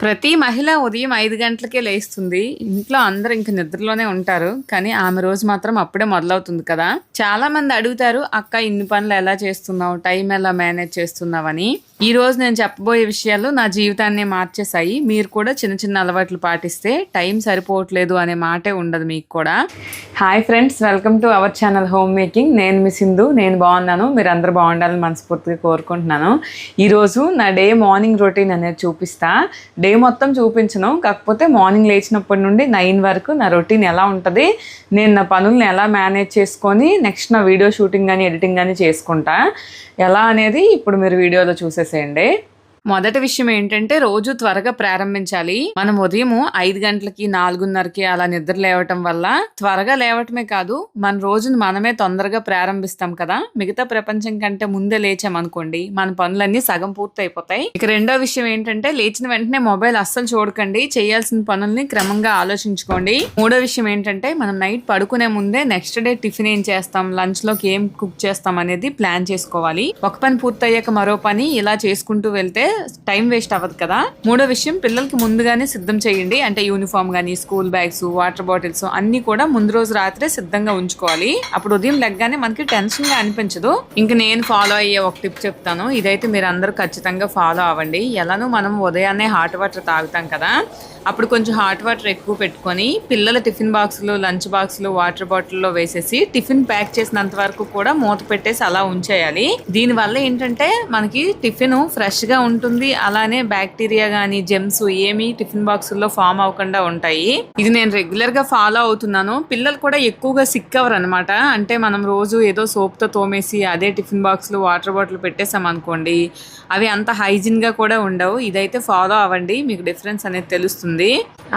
ప్రతి మహిళ ఉదయం 5 గంటలకే లేస్తుంది. ఇంట్లో అందరూ ఇంక నిద్రలోనే ఉంటారు. కానీ ఆమె రోజు మాత్రం అప్పుడే మొదలవుతుంది కదా! చాలా మంది అడుగుతారు, "అక్క ఇన్ని పనులు ఎలా చేస్తున్నావు? టైం ఎలా మేనేజ్ చేస్తున్నావని?" ఈరోజు నేను చెప్పబోయే విషయాలు నా జీవితాన్ని మార్చేశాయి. మీరు కూడా చిన్న చిన్న అలవాట్లు పాటిస్తే టైం సరిపోవట్లేదు అనే మాటే ఉండదు మీకు కూడా. Hi friends, welcome to our channel home making. నేను మీ సింధు. నేను బాగున్నాను, మీరు అందరూ బాగుండాలని మనస్ఫూర్తిగా కోరుకుంటున్నాను. ఈరోజు నా డే మార్నింగ్ రొటీన్ అనేది చూపిస్తా. డే మొత్తం చూపించను, కాకపోతే మార్నింగ్ లేచినప్పటి నుండి 9 వరకు నా రొటీన్ ఎలా ఉంటుంది, నేను నా పనులను ఎలా మేనేజ్ చేసుకొని నెక్స్ట్ నా వీడియో షూటింగ్ కానీ ఎడిటింగ్ కానీ చేసుకుంటా ఎలా అనేది ఇప్పుడు మీరు వీడియోలో చూసేసేయండి. మొదటి విషయం ఏంటంటే రోజు త్వరగా ప్రారంభించాలి. మనం ఉదయం 5 గంటలకి 4:30కి అలా నిద్ర లేవటం వల్ల త్వరగా లేవటమే కాదు, మన రోజును మనమే తొందరగా ప్రారంభిస్తాం కదా. మిగతా ప్రపంచం కంటే ముందే లేచామనుకోండి, మన పనులన్నీ సగం పూర్తి అయిపోతాయి. ఇక రెండో విషయం ఏంటంటే లేచిన వెంటనే మొబైల్ అస్సలు చూడకండి, చేయాల్సిన పనుల్ని క్రమంగా ఆలోచించుకోండి. మూడో విషయం ఏంటంటే మనం నైట్ పడుకునే ముందే నెక్స్ట్ డే టిఫిన్ ఏం చేస్తాం, లంచ్ లోకి ఏం కుక్ చేస్తాం అనేది ప్లాన్ చేసుకోవాలి. ఒక పని పూర్తయ్యాక మరో పని ఇలా చేసుకుంటూ వెళ్తే టైం వేస్ట్ అవ్వదు కదా. మూడో విషయం, పిల్లలకి ముందుగానే సిద్ధం చేయండి. అంటే యూనిఫామ్ గానీ, స్కూల్ బ్యాగ్స్, వాటర్ బాటిల్స్ అన్ని కూడా ముందు రోజు రాత్రే సిద్ధంగా ఉంచుకోవాలి. అప్పుడు ఉదయం లెగ్గానే మనకి టెన్షన్ గా అనిపించదు. ఇంక నేను ఫాలో అయ్యే ఒక టిప్ చెప్తాను, ఇదైతే మీరు అందరూ ఖచ్చితంగా ఫాలో అవ్వండి. ఎలానో మనం ఉదయాన్నే హాట్ వాటర్ తాగుతాం కదా, అప్పుడు కొంచెం హాట్ వాటర్ ఎక్కువ పెట్టుకొని పిల్లల టిఫిన్ బాక్సులు, లంచ్ బాక్సులు వాటర్ బాటిల్లో వేసేసి టిఫిన్ ప్యాక్ చేసినంత వరకు కూడా మూత పెట్టేసి అలా ఉంచేయాలి. దీనివల్ల ఏంటంటే మనకి టిఫిన్ ఫ్రెష్ గా ఉంటుంది, అలానే బ్యాక్టీరియా గానీ జెమ్స్ ఏమి టిఫిన్ బాక్సుల్లో ఫామ్ అవ్వకుండా ఉంటాయి. ఇది నేను రెగ్యులర్ గా ఫాలో అవుతున్నాను. పిల్లలు కూడా ఎక్కువగా సిక్ అవ్వరు అనమాట. అంటే మనం రోజు ఏదో సోప్ తో తోమేసి అదే టిఫిన్ బాక్సులు వాటర్ బాటిల్ పెట్టేసాం అనుకోండి, అవి అంత హైజీన్ గా కూడా ఉండవు. ఇదైతే ఫాలో అవ్వండి, మీకు డిఫరెన్స్ అనేది తెలుస్తుంది.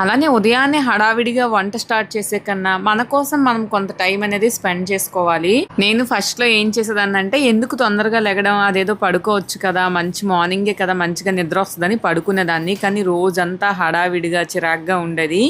అలానే ఉదయాన్నే హడావిడిగా వంట స్టార్ట్ చేసే కన్నా మన కోసం మనం కొంత టైం అనేది స్పెండ్ చేసుకోవాలి. నేను ఫస్ట్ లో ఏం చేసేదాన్ని అంటే, ఎందుకు తొందరగా లెగడం, అదేదో పడుకోవచ్చు కదా, మంచి మార్నింగే కదా మంచిగా నిద్ర వస్తుందని పడుకునేదాన్ని. కానీ రోజంతా హడావిడిగా చిరాగ్గా ఉండేది.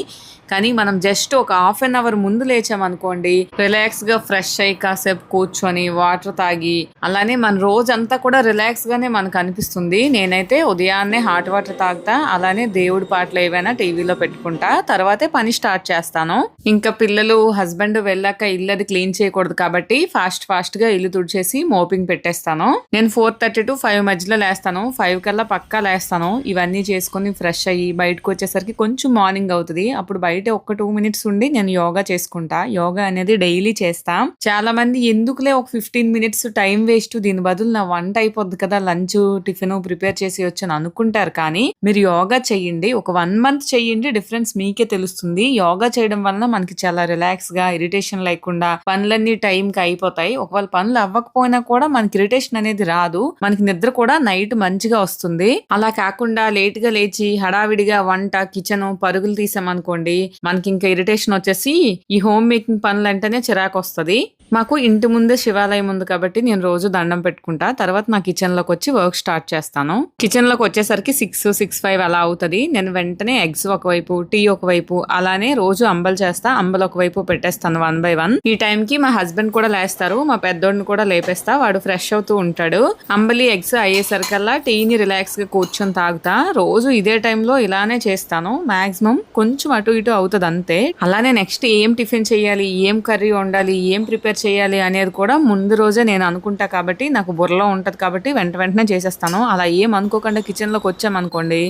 కానీ మనం జస్ట్ ఒక హాఫ్ అన్ అవర్ ముందు లేచామనుకోండి, రిలాక్స్ గా ఫ్రెష్ అయ్యి కాసేపు కూర్చొని వాటర్ తాగి అలానే మన రోజంతా కూడా రిలాక్స్ గానే మనకు అనిపిస్తుంది. నేనైతే ఉదయాన్నే హాట్ వాటర్ తాగుతా, అలానే దేవుడి పాటలు ఏవైనా టీవీలో పెట్టుకుంటా, తర్వాతే పని స్టార్ట్ చేస్తాను. ఇంకా పిల్లలు హస్బెండ్ వెళ్ళాక ఇల్లు అది క్లీన్ చేయకూడదు కాబట్టి ఫాస్ట్ గా ఇల్లు తుడిచేసి మోపింగ్ పెట్టేస్తాను. నేను 4:30 to 5 మధ్యలో లేస్తాను. 5 కల్లా పక్కా లేస్తాను. ఇవన్నీ చేసుకుని ఫ్రెష్ అయ్యి బయటకు వచ్చేసరికి కొంచెం మార్నింగ్ అవుతుంది. అప్పుడు బయట ఒక 2 minutes ఉండి నేను యోగా చేసుకుంటా. యోగా అనేది డైలీ చేస్తా. చాలా మంది ఎందుకులే ఒక 15 minutes టైం వేస్ట్, దీని బదులు నా వంట అయిపోద్ది కదా, లంచ్ టిఫిన్ ప్రిపేర్ చేసి వచ్చని అనుకుంటారు. కానీ మీరు యోగా చెయ్యండి, ఒక 1 month చెయ్యండి, డిఫరెన్స్ మీకే తెలుస్తుంది. యోగా చేయడం వలన మనకి చాలా రిలాక్స్ గా, ఇరిటేషన్ లేకుండా పనులన్నీ టైం కి అయిపోతాయి. ఒకవేళ పనులు అవ్వకపోయినా కూడా మనకి ఇరిటేషన్ అనేది రాదు, మనకి నిద్ర కూడా నైట్ మంచిగా వస్తుంది. అలా కాకుండా లేట్ గా లేచి హడావిడిగా వంట కిచెన్ పరుగులు తీసామనుకోండి, మనకి ఇంకా ఇరిటేషన్ వచ్చేసి ఈ హోమ్ మేకింగ్ పనులు అంటేనే చిరాకు వస్తుంది. మాకు ఇంటి ముందే శివాలయం ఉంది కాబట్టి నేను రోజు దండం పెట్టుకుంటా. తర్వాత నా కిచెన్ లోకి వచ్చి వర్క్ స్టార్ట్ చేస్తాను. కిచెన్ లోకి వచ్చేసరికి 6-6:05 అలా అవుతుంది. నేను వెంటనే ఎగ్స్ ఒకవైపు, టీ ఒకవైపు, అలానే రోజు అంబలు చేస్తా. అంబలు ఒకవైపు పెట్టేస్తాను 1 by 1. ఈ టైం కి మా హస్బెండ్ కూడా లేస్తారు. మా పెద్దోడిని కూడా లేపేస్తా, వాడు ఫ్రెష్ అవుతూ ఉంటాడు. అంబలి ఎగ్స్ అయ్యేసరికల్లా టీని రిలాక్స్ గా కూర్చొని తాగుతా. రోజు ఇదే టైంలో ఇలానే చేస్తాను. మాక్సిమం కొంచెం అటు ఇటు అవుతుంది అంతే. అలానే నెక్స్ట్ ఏం టిఫిన్ చేయాలి, ఏం కర్రీ వండాలి, ఏం ప్రిపేర్ చేయాలి అనేది కూడా ముందు రోజే నేను అనుకుంటా కాబట్టి నాకు బుర్రలో ఉంటది కాబట్టి వెంటనే చేసేస్తాను. అలా ఏం అనుకోకుండా కిచెన్ లోకి వచ్చామనుకోండి,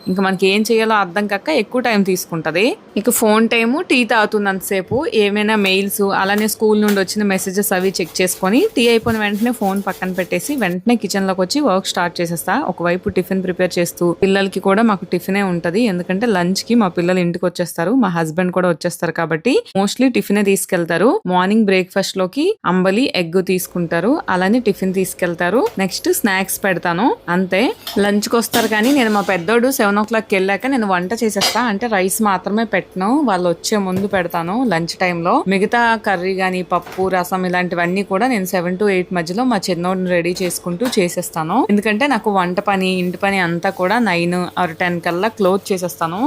ఇంకా మనకి ఏం చేయాలో అర్థం కాక ఎక్కువ టైం తీసుకుంటది. ఇక ఫోన్ టైము, టీ తాగుతున్నంతసేపు ఏమైనా మెయిల్స్, అలానే స్కూల్ నుండి వచ్చిన మెసేజెస్ అవి చెక్ చేసుకొని టీ అయిపోయిన వెంటనే ఫోన్ పక్కన పెట్టేసి వెంటనే కిచెన్ లోకి వచ్చి వర్క్ స్టార్ట్ చేసేస్తా. ఒకవైపు టిఫిన్ ప్రిపేర్ చేస్తూ, పిల్లలకి కూడా మాకు టిఫినే ఉంటది, ఎందుకంటే లంచ్ కి మా పిల్లలు ఇంటికి వచ్చేస్తారు, మా హస్బెండ్ కూడా వచ్చేస్తారు కాబట్టి మోస్ట్లీ టిఫినే తీసుకెళ్తారు. మార్నింగ్ బ్రేక్ఫాస్ట్ లోకి అంబలి ఎగ్ తీసుకుంటారు, అలానే టిఫిన్ తీసుకెళ్తారు. నెక్స్ట్ స్నాక్స్ పెడతాను అంతే. లంచ్ కి వస్తారు కానీ నేను మా పెద్దోడు 7 o'clock వెళ్ళాక నేను వంట చేసేస్తా. అంటే రైస్ మాత్రమే పెట్టను, వాళ్ళు వచ్చే ముందు పెడతాను లంచ్ టైంలో. మిగతా కర్రీ గానీ, పప్పు, రసం ఇలాంటివన్నీ కూడా నేను 7 to 8 మధ్యలో మా చిన్నోడిని రెడీ చేసుకుంటూ చేసేస్తాను. ఎందుకంటే నాకు వంట పని, ఇంటి పని అంతా కూడా 9 or 10 కల్లా క్లోజ్ చేసేస్తాను.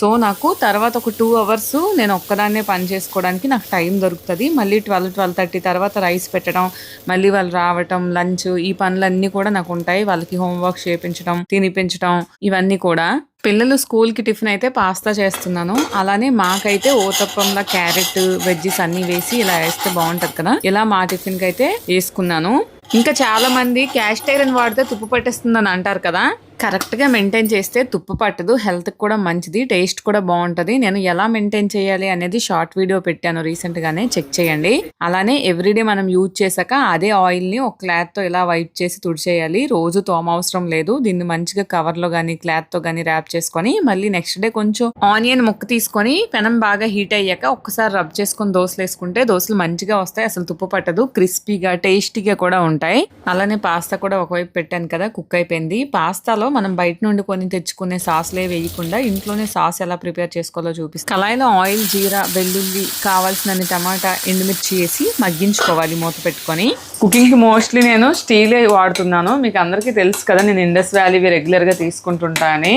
సో నాకు తర్వాత ఒక 2 hours నేను ఒక్కదాన్నే పని చేసుకోవడానికి నాకు టైం దొరుకుతుంది. మళ్ళీ 12-12:30 తర్వాత రైస్ పెట్టడం, మళ్ళీ వాళ్ళు రావటం, లంచ్, ఈ పనులన్నీ కూడా నాకు ఉంటాయి. వాళ్ళకి హోంవర్క్ చేయించడం, తినిపించడం, ఇవన్నీ కూడా. పిల్లలు స్కూల్కి టిఫిన్ అయితే పాస్తా చేస్తున్నాను. అలానే మాకైతే ఓతప్పంలా క్యారెట్ వెజ్జెస్ అన్ని వేసి ఇలా వేస్తే బాగుంటది కదా, ఇలా మా టిఫిన్ కి అయితే వేసుకున్నాను. ఇంకా చాలా మంది క్యాస్ట్ ఐరన్ వాడితే తుప్పు పట్టేస్తుందని అంటారు కదా, కరెక్ట్ గా మెయింటైన్ చేస్తే తుప్పు పట్టదు, హెల్త్ కూడా మంచిది, టేస్ట్ కూడా బాగుంటది. నేను ఎలా మెయింటైన్ చేయాలి అనేది షార్ట్ వీడియో పెట్టాను రీసెంట్ గానే, చెక్ చేయండి. అలానే ఎవ్రీడే మనం యూజ్ చేశాక అదే ఆయిల్ ని ఒక క్లాత్ తో ఇలా వైప్ చేసి తుడిచేయాలి. రోజు తోమ అవసరం లేదు. దీన్ని మంచిగా కవర్ లో గానీ క్లాత్ తో గానీ ర్యాప్ చేసుకొని మళ్ళీ నెక్స్ట్ డే కొంచెం ఆనియన్ ముక్క తీసుకొని పెనం బాగా హీట్ అయ్యాక ఒక్కసారి రబ్ చేసుకొని దోశలు వేసుకుంటే దోశలు మంచిగా వస్తాయి, అసలు తుప్పు పట్టదు, క్రిస్పీగా టేస్టీగా కూడా ఉంటాయి. అలానే పాస్తా కూడా ఒకవైపు పెట్టాను కదా, కుక్ అయిపోయింది. పాస్తాలో మనం బయట నుండి కొని తెచ్చుకునే సాస్లే వేయకుండా ఇంట్లోనే సాస్ ఎలా ప్రిపేర్ చేసుకోవాలో చూపిస్తాను. కళాయిలో ఆయిల్, జీరా, వెల్లుల్లి, కావాల్సినన్ని టమాటా, ఎండుమిర్చి వేసి మగ్గించుకోవాలి మూత పెట్టుకొని. కుకింగ్ కి మోస్ట్లీ నేను స్టీలే వాడుతున్నాను. మీకు అందరికీ తెలుసు కదా, నేను ఇండస్ వ్యాలీవి రెగ్యులర్ గా తీసుకుంటుంటా అని.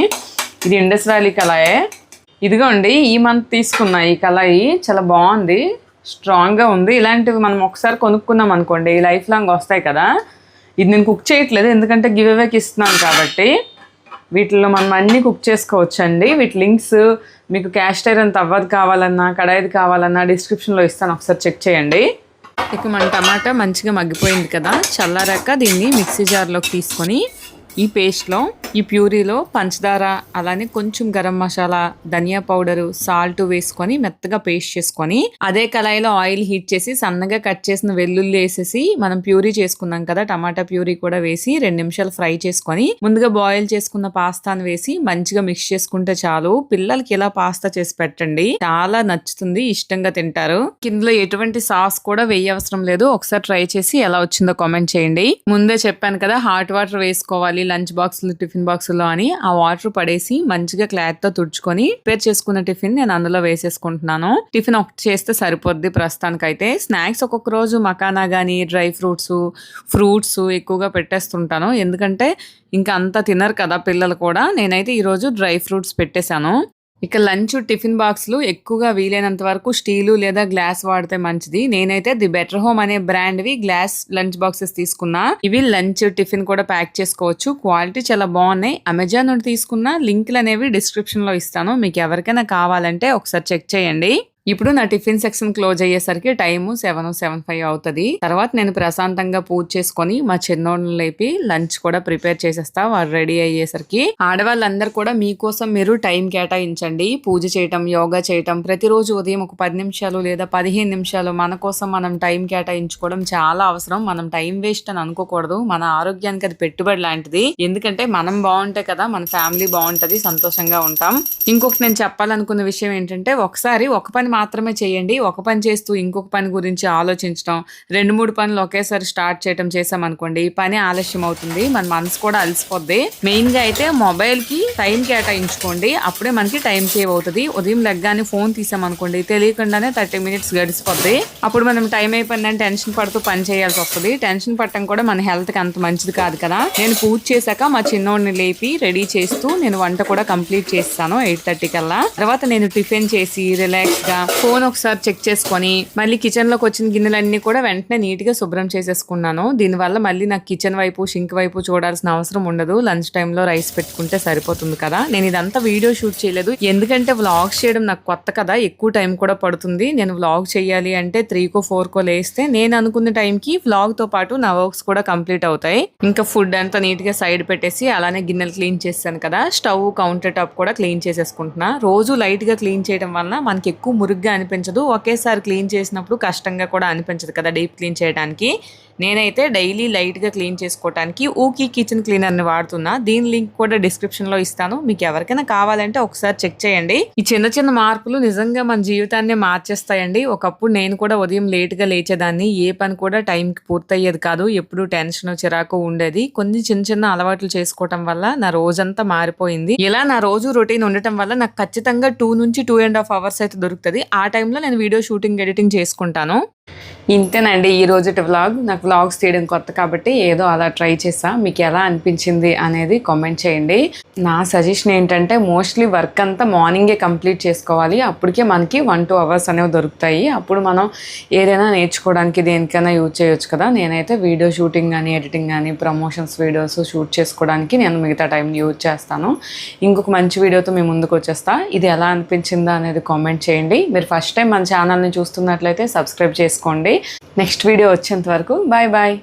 ఇది ఇండస్ వ్యాలీ కళాయే. ఇదిగోండి, ఈ మంత్ తీసుకున్నా ఈ కళాయి, చాలా బాగుంది, స్ట్రాంగ్ గా ఉంది. ఇలాంటివి మనం ఒకసారి కొనుక్కున్నాం అనుకోండి లైఫ్ లాంగ్ వస్తాయి కదా. ఇది నేను కుక్ చేయట్లేదు ఎందుకంటే గివ్ అవేకి ఇస్తున్నాను కాబట్టి. వీటిల్లో మనం అన్నీ కుక్ చేసుకోవచ్చు అండి. వీటి లింక్స్ మీకు క్యాస్ట్ ఐరన్ తవ్వది కావాలన్నా కడాయిది కావాలన్నా డిస్క్రిప్షన్లో ఇస్తాను, ఒకసారి చెక్ చేయండి. ఇక మన టమాటా మంచిగా మగ్గిపోయింది కదా, చల్లారాక దీన్ని మిక్సీ జార్లోకి తీసుకొని ఈ పేస్ట్లో, ఈ ప్యూరీలో పంచదార, అలానే కొంచెం గరం మసాలా, ధనియా పౌడరు, సాల్ట్ వేసుకొని మెత్తగా పేస్ట్ చేసుకొని అదే కళాయిలో ఆయిల్ హీట్ చేసి సన్నగా కట్ చేసిన వెల్లుల్లి వేసేసి మనం ప్యూరీ చేసుకున్నాం కదా, టమాటా ప్యూరీ కూడా వేసి 2 నిమిషాలు ఫ్రై చేసుకొని ముందుగా బాయిల్ చేసుకున్న పాస్తాను వేసి మంచిగా మిక్స్ చేసుకుంటే చాలు. పిల్లలకి ఇలా పాస్తా చేసి పెట్టండి, చాలా నచ్చుతుంది, ఇష్టంగా తింటారు. ఇందులో ఎటువంటి సాస్ కూడా వేయ అవసరం లేదు. ఒకసారి ట్రై చేసి ఎలా వచ్చిందో కామెంట్ చేయండి. ముందే చెప్పాను కదా హాట్ వాటర్ వేసుకోవాలి లంచ్ బాక్సులు, టిఫిన్ బాక్సుల్లో అని. ఆ వాటర్ పడేసి మంచిగా క్లాత్ తో తుడుచుకొని ప్రిపేర్ చేసుకున్న టిఫిన్ నేను అందులో వేసేసుకుంటున్నాను. టిఫిన్ ఒకటి చేస్తే సరిపోద్ది ప్రస్తుతానికైతే. స్నాక్స్ ఒక్కొక్క రోజు మకానా గానీ డ్రై ఫ్రూట్స్ ఎక్కువగా పెట్టేస్తుంటాను, ఎందుకంటే ఇంకా అంతా తినరు కదా పిల్లలు కూడా. నేనైతే ఈరోజు డ్రై ఫ్రూట్స్ పెట్టేశాను. ఇక లంచ్, టిఫిన్ బాక్స్లు ఎక్కువగా వీలైనంత వరకు స్టీలు లేదా గ్లాస్ వాడితే మంచిది. నేనైతే ది బెటర్ హోమ్ అనే బ్రాండ్వి గ్లాస్ లంచ్ బాక్సెస్ తీసుకున్నా. ఇవి లంచ్, టిఫిన్ కూడా ప్యాక్ చేసుకోవచ్చు, క్వాలిటీ చాలా బాగున్నాయి. అమెజాన్ నుండి తీసుకున్న లింకులు అనేవి డిస్క్రిప్షన్ లో ఇస్తాను, మీకు ఎవరికైనా కావాలంటే ఒకసారి చెక్ చేయండి. ఇప్పుడు నా టిఫిన్ సెక్షన్ క్లోజ్ అయ్యేసరికి టైము 7:05 అవుతుంది. తర్వాత నేను ప్రశాంతంగా పూజ చేసుకొని మా చిన్నోళ్ళని లేపి లంచ్ కూడా ప్రిపేర్ చేసేస్తా, వాడు రెడీ అయ్యేసరికి. ఆడవాళ్ళందరూ కూడా మీకోసం మీరు టైం కేటాయించండి. పూజ చేయటం, యోగా చేయటం, ప్రతిరోజు ఉదయం ఒక 10 నిమిషాలు లేదా 15 నిమిషాలు మన కోసం మనం టైం కేటాయించుకోవడం చాలా అవసరం. మనం టైం వేస్ట్ అని అనుకోకూడదు, మన ఆరోగ్యానికి అది పెట్టుబడి లాంటిది. ఎందుకంటే మనం బాగుంటే కదా మన ఫ్యామిలీ బాగుంటది, సంతోషంగా ఉంటాం. ఇంకొకటి నేను చెప్పాలనుకున్న విషయం ఏంటంటే, ఒకసారి ఒక పని మాత్రమే చేయండి. ఒక పని చేస్తూ ఇంకొక పని గురించి ఆలోచించడం, 2-3 పనులు ఒకేసారి స్టార్ట్ చేయడం చేసామనుకోండి, పని ఆలస్యం అవుతుంది, మన మనసు కూడా అలసిపోద్ది. మెయిన్ గా అయితే మొబైల్ కి టైం కేటాయించుకోండి, అప్పుడే మనకి టైం సేవ్ అవుతుంది. ఉదయం లెగ్గానే ఫోన్ తీసామనుకోండి తెలియకుండానే 30 మినిట్స్ గడిచిపోద్ది. అప్పుడు మనం టైం అయిపోయిందని టెన్షన్ పడుతూ పని చేయాల్సి వస్తుంది. టెన్షన్ పట్టడం కూడా మన హెల్త్ కి అంత మంచిది కాదు కదా. నేను పూజ చేశాక మా చిన్నోడిని లేపి రెడీ చేస్తూ నేను వంట కూడా కంప్లీట్ చేస్తాను 8:30 కల్లా. తర్వాత నేను టిఫిన్ చేసి రిలాక్స్ గా ఫోన్ ఒకసారి చెక్ చేసుకొని మళ్ళీ కిచెన్ లోకి వచ్చిన గిన్నెలన్నీ కూడా వెంటనే నీట్ గా శుభ్రం చేసేసుకున్నాను. దీనివల్ల మళ్ళీ నాకు కిచెన్ వైపు, షింక్ వైపు చూడాల్సిన అవసరం ఉండదు. లంచ్ టైమ్ లో రైస్ పెట్టుకుంటే సరిపోతుంది కదా. నేను ఇదంతా వీడియో షూట్ చేయలేదు, ఎందుకంటే వ్లాగ్స్ చేయడం నాకు కొత్త కదా, ఎక్కువ టైం కూడా పడుతుంది. నేను వ్లాగ్ చేయాలి అంటే 3-4 లేస్తే నేను అనుకున్న టైంకి వ్లాగ్ తో పాటు నా వర్క్స్ కూడా కంప్లీట్ అవుతాయి. ఇంకా ఫుడ్ అంతా నీట్ గా సైడ్ పెట్టేసి అలానే గిన్నెలు క్లీన్ చేశాను కదా, స్టవ్, కౌంటర్ టాప్ కూడా క్లీన్ చేసేసుకుంటున్నా. రోజు లైట్ గా క్లీన్ చేయడం వల్ల మనకి ఎక్కువ మురుగ్గా అనిపించదు, ఒకేసారి క్లీన్ చేసినప్పుడు కష్టంగా కూడా అనిపించదు కదా డీప్ క్లీన్ చేయడానికి. నేనైతే డైలీ లైట్ గా క్లీన్ చేసుకోవడానికి ఊకీ కిచెన్ క్లీనర్ ని వాడుతున్నా. దీని లింక్ కూడా డిస్క్రిప్షన్ లో ఇస్తాను, మీకు ఎవరికైనా కావాలంటే ఒకసారి చెక్ చేయండి. ఈ చిన్న చిన్న మార్పులు నిజంగా మన జీవితాన్ని మార్చేస్తాయండి. ఒకప్పుడు నేను కూడా ఉదయం లేట్ గా లేచేదాన్ని, ఏ పని కూడా టైంకి పూర్తయ్యేది కాదు, ఎప్పుడు టెన్షన్, చిరాకు ఉండేది. కొన్ని చిన్న చిన్న అలవాట్లు చేసుకోవటం వల్ల నా రోజంతా మారిపోయింది. ఇలా నా రోజు రొటీన్ ఉండటం వల్ల నాకు ఖచ్చితంగా 2 నుంచి 2.5 అవర్స్ అయితే దొరుకుతుంది. ఆ టైంలో నేను వీడియో షూటింగ్, ఎడిటింగ్ చేసుకుంటాను. ఇంతేనండి ఈ రోజుటి వ్లాగ్. నాకు వ్లాగ్స్ తీయడం కొత్త కాబట్టి ఏదో అలా ట్రై చేసా. మీకు ఎలా అనిపించింది అనేది కామెంట్ చేయండి. నా సజెషన్ ఏంటంటే మోస్ట్లీ వర్క్ అంతా మార్నింగే కంప్లీట్ చేసుకోవాలి. అప్పటికే మనకి 1-2 అవర్స్ అనేవి దొరుకుతాయి. అప్పుడు మనం ఏదైనా నేర్చుకోవడానికి దేనికైనా యూజ్ చేయొచ్చు కదా. నేనైతే వీడియో షూటింగ్ కానీ ఎడిటింగ్ కానీ ప్రమోషన్స్ వీడియోస్ షూట్ చేసుకోవడానికి నేను మిగతా టైం యూజ్ చేస్తాను. ఇంకొక మంచి వీడియోతో మీ ముందుకు వచ్చేస్తా. ఇది ఎలా అనిపించిందా అనేది కామెంట్ చేయండి. మీరు ఫస్ట్ టైం మన ఛానల్ని చూస్తున్నట్లయితే సబ్స్క్రైబ్ చేసుకోండి. నెక్స్ట్ వీడియో వచ్చేంత వరకు బాయ్ బాయ్.